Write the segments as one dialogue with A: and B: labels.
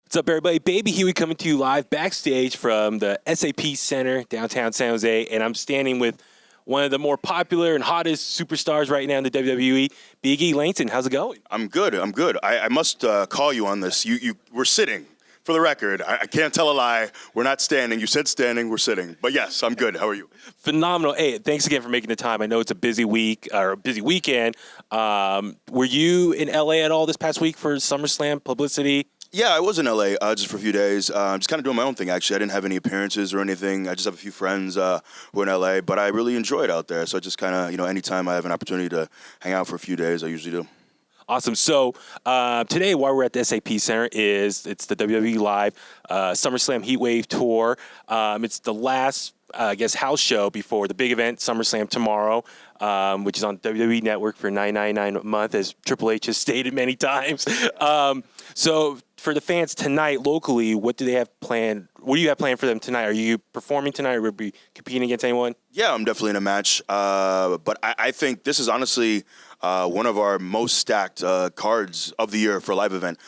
A: What's up, everybody? Baby Huey coming to you live backstage from the SAP Center, downtown San Jose, and I'm standing with one of the more popular and hottest superstars right now in the WWE, Big E Langston. How's it going?
B: I'm good. I must call you on this. We're sitting. For the record, I can't tell a lie. We're not standing. You said standing. We're sitting. But yes, I'm good. How are you?
A: Phenomenal. Hey, thanks again for making the time. I know it's a busy week or a busy weekend. Were you in LA at all this past week for SummerSlam publicity?
B: Yeah, I was in LA just for a few days. Just kind of doing my own thing, actually. I didn't have any appearances or anything. I just have a few friends who are in LA, but I really enjoyed out there. So I just kind of, anytime I have an opportunity to hang out for a few days, I usually do.
A: Awesome. So today, while we're at the SAP Center, it's the WWE Live SummerSlam Heatwave Tour. It's the last, house show before the big event, SummerSlam tomorrow, which is on WWE Network for $9.99 a month, as Triple H has stated many times. So for the fans tonight locally, what do they have planned? What do you have planned for them tonight? Are you performing tonight, or will you be competing against anyone?
B: Yeah, I'm definitely in a match. But I think this is honestly one of our most stacked cards of the year for a live event.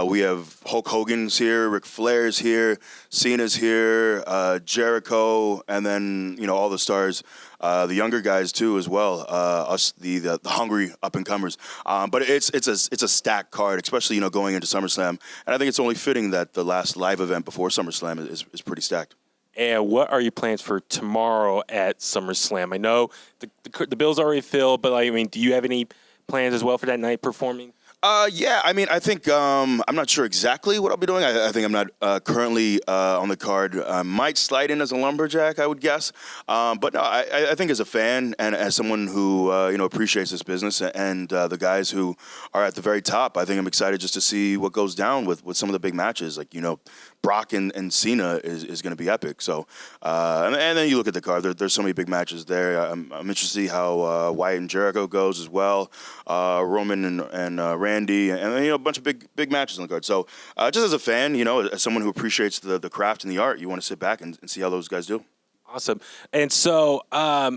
B: We have Hulk Hogan's here, Ric Flair's here, Cena's here, Jericho, and then all the stars, the younger guys too as well. Us, the hungry up and comers. But it's a stacked card, especially going into SummerSlam. And I think it's only fitting that the last live event before SummerSlam is pretty stacked.
A: And what are your plans for tomorrow at SummerSlam? I know the bill's already filled, but do you have any plans as well for that night performing?
B: Yeah, I think I'm not sure exactly what I'll be doing. I think I'm not currently on the card. Might slide in as a lumberjack, I would guess. But no, I think as a fan and as someone who appreciates this business and the guys who are at the very top, I think I'm excited just to see what goes down with some of the big matches. Brock and Cena is going to be epic. So, and then you look at the card. There's so many big matches there. I'm interested to see how Wyatt and Jericho goes as well. Roman and Randy, and a bunch of big matches on the card. So, just as a fan, as someone who appreciates the craft and the art, you want to sit back and see how those guys do.
A: Awesome. And so, I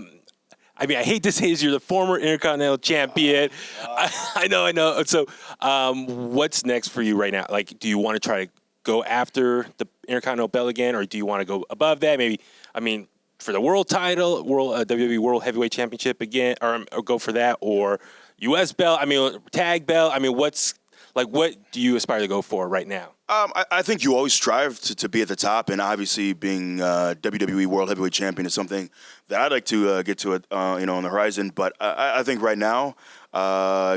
A: hate to say this, you're the former Intercontinental Champion. I know. So, what's next for you right now? Do you want to try to go after the Intercontinental belt again, or do you want to go above that? Maybe, for the world title, WWE World Heavyweight Championship again, or go for that, or U.S. belt, tag belt. What do you aspire to go for right now?
B: I think you always strive to be at the top, and obviously being WWE World Heavyweight Champion is something that I'd like to get to on the horizon. But I think right now,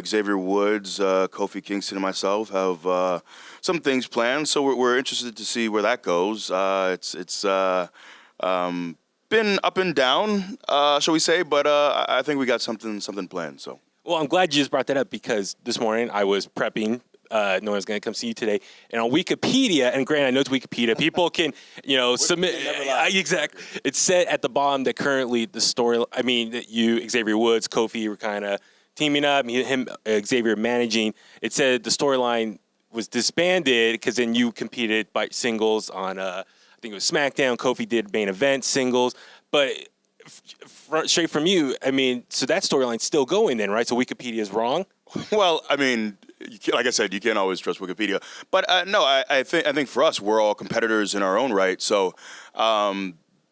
B: Xavier Woods, Kofi Kingston, and myself have some things planned, so we're interested to see where that goes. It's been up and down, shall we say? But I think we got something planned. So.
A: Well, I'm glad you just brought that up, because this morning I was prepping. No one's going to come see you today. And on Wikipedia, and granted, I know it's Wikipedia, people can, submit. Exactly. It said at the bottom that currently the story, that you, Xavier Woods, Kofi were kind of teaming up, Xavier managing. It said the storyline was disbanded because then you competed by singles on, I think it was SmackDown. Kofi did main event singles. But straight from you, so that storyline's still going then, right? So Wikipedia is wrong?
B: Well, like I said, you can't always trust Wikipedia. But no, I think for us, we're all competitors in our own right. So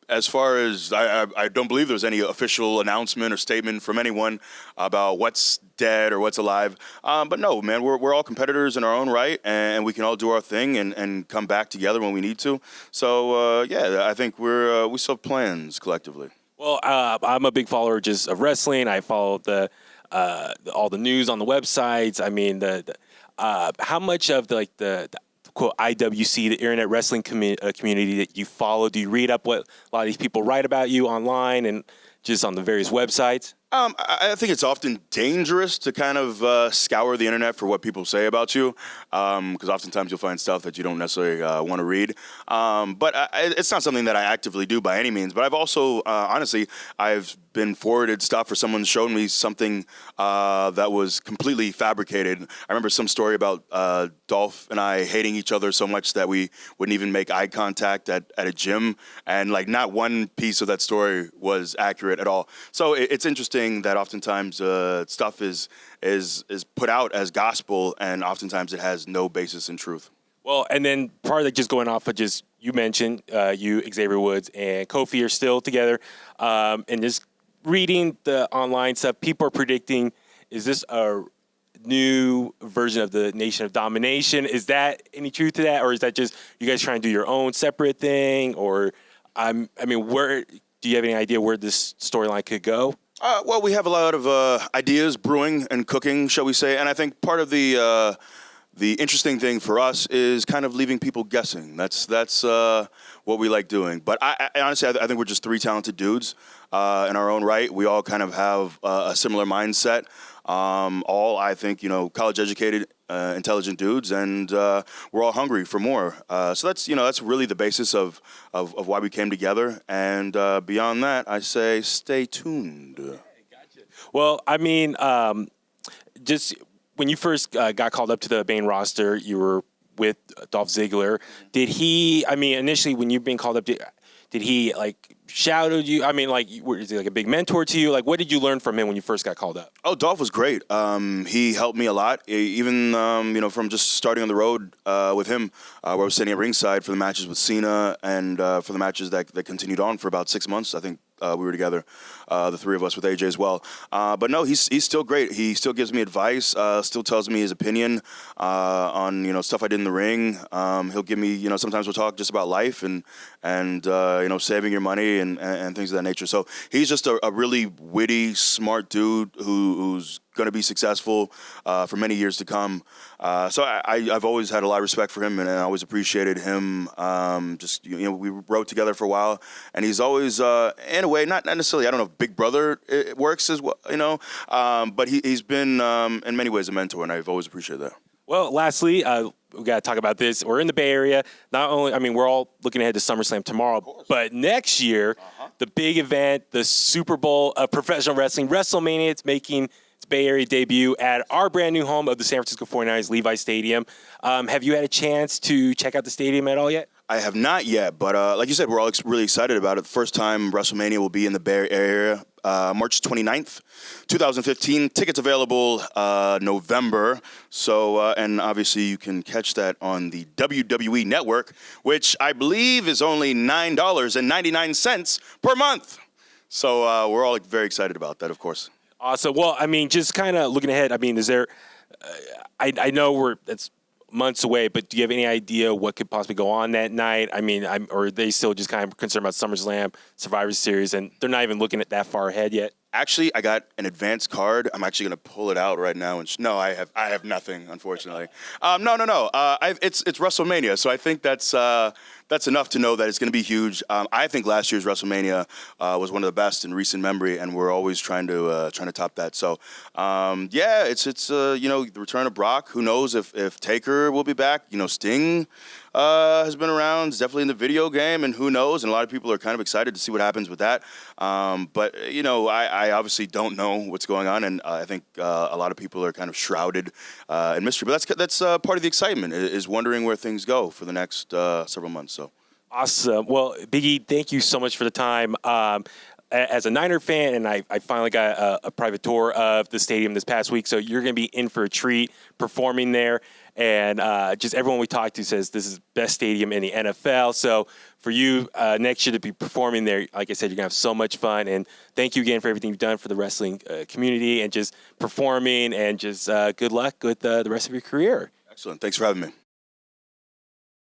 B: as far as I don't believe there's any official announcement or statement from anyone about what's dead or what's alive. But no, man, we're all competitors in our own right, and we can all do our thing and come back together when we need to. So yeah, I think we still have plans collectively.
A: Well, I'm a big follower just of wrestling. I follow all the news on the websites. How much of the quote IWC, the Internet Wrestling community that you follow, do you read up what a lot of these people write about you online and just on the various websites?
B: I think it's often dangerous to kind of scour the internet for what people say about you, because oftentimes you'll find stuff that you don't necessarily want to read. But it's not something that I actively do by any means. But I've also, honestly, I've been forwarded stuff or someone showed me something that was completely fabricated. I remember some story about Dolph and I hating each other so much that we wouldn't even make eye contact at a gym, and not one piece of that story was accurate at all. So it's interesting that oftentimes stuff is put out as gospel, and oftentimes it has no basis in truth.
A: Well, and then part of that, just going off of just you mentioned you, Xavier Woods, and Kofi are still together, and just reading the online stuff, people are predicting, is this a new version of the Nation of Domination? Is that any truth to that, or is that just you guys trying to do your own separate thing? Or, I mean, where do you have any idea where this storyline could go?
B: Well, we have a lot of ideas brewing and cooking, shall we say, and I think part of the interesting thing for us is kind of leaving people guessing. That's what we like doing. But I honestly, I think we're just three talented dudes in our own right. We all kind of have a similar mindset. All, I think, college-educated, intelligent dudes, and we're all hungry for more. So that's really the basis of why we came together. And beyond that, I say stay tuned.
A: Gotcha. Well, I mean, just when you first got called up to the main roster, you were with Dolph Ziggler. Did he, I mean, initially when you've been called up, did he, like, shout at you? I mean, like, is he like a big mentor to you? Like, what did you learn from him when you first got called up?
B: Oh, Dolph was great. He helped me a lot, even, from just starting on the road with him, where I was sitting at ringside for the matches with Cena and for the matches that continued on for about 6 months. I think we were together, the three of us with AJ as well. But no, he's still great. He still gives me advice, still tells me his opinion on, stuff I did in the ring. He'll give me, sometimes we'll talk just about life and saving your money and things of that nature. So he's just a really witty, smart dude who's going to be successful for many years to come. So I've always had a lot of respect for him, and I always appreciated him. We wrote together for a while, and he's always, in a way, not necessarily, I don't know if Big Brother it works as well, but he's been in many ways a mentor, and I've always appreciated that.
A: Well, lastly, we got to talk about this. We're in the Bay Area. Not only, I mean, we're all looking ahead to SummerSlam tomorrow, but next year, the big event, the Super Bowl of professional wrestling, WrestleMania, it's making its Bay Area debut at our brand new home of the San Francisco 49ers, Levi Stadium. Have you had a chance to check out the stadium at all yet?
B: I have not yet, but like you said, we're all really excited about it. The first time WrestleMania will be in the Bay Area, March 29th, 2015. Tickets available November. So, and obviously you can catch that on the WWE Network, which I believe is only $9.99 per month. So we're all very excited about that, of course.
A: Awesome. Well, I mean, just kind of looking ahead, I mean, is there, I know that's months away, but do you have any idea what could possibly go on that night? I mean, or are they still just kind of concerned about SummerSlam, Survivor Series, and they're not even looking at that far ahead yet?
B: Actually, I got an advance card. I'm actually going to pull it out right now. No, I have nothing, unfortunately. No. It's WrestleMania, so I think that's enough to know that it's going to be huge. I think last year's WrestleMania was one of the best in recent memory, and we're always trying to top that. So, it's the return of Brock. Who knows if Taker will be back? Sting has been around. It's definitely in the video game, and who knows? And a lot of people are kind of excited to see what happens with that. But I obviously don't know what's going on, and I think a lot of people are kind of shrouded in mystery. But that's part of the excitement, is wondering where things go for the next several months. So
A: awesome. Well, Biggie, thank you so much for the time. As a Niner fan, and I finally got a private tour of the stadium this past week, so you're going to be in for a treat performing there. And just everyone we talked to says this is the best stadium in the NFL. So for you next year to be performing there, like I said, you're going to have so much fun. And thank you again for everything you've done for the wrestling community and just performing, and just good luck with the rest of your career.
B: Excellent. Thanks for having me.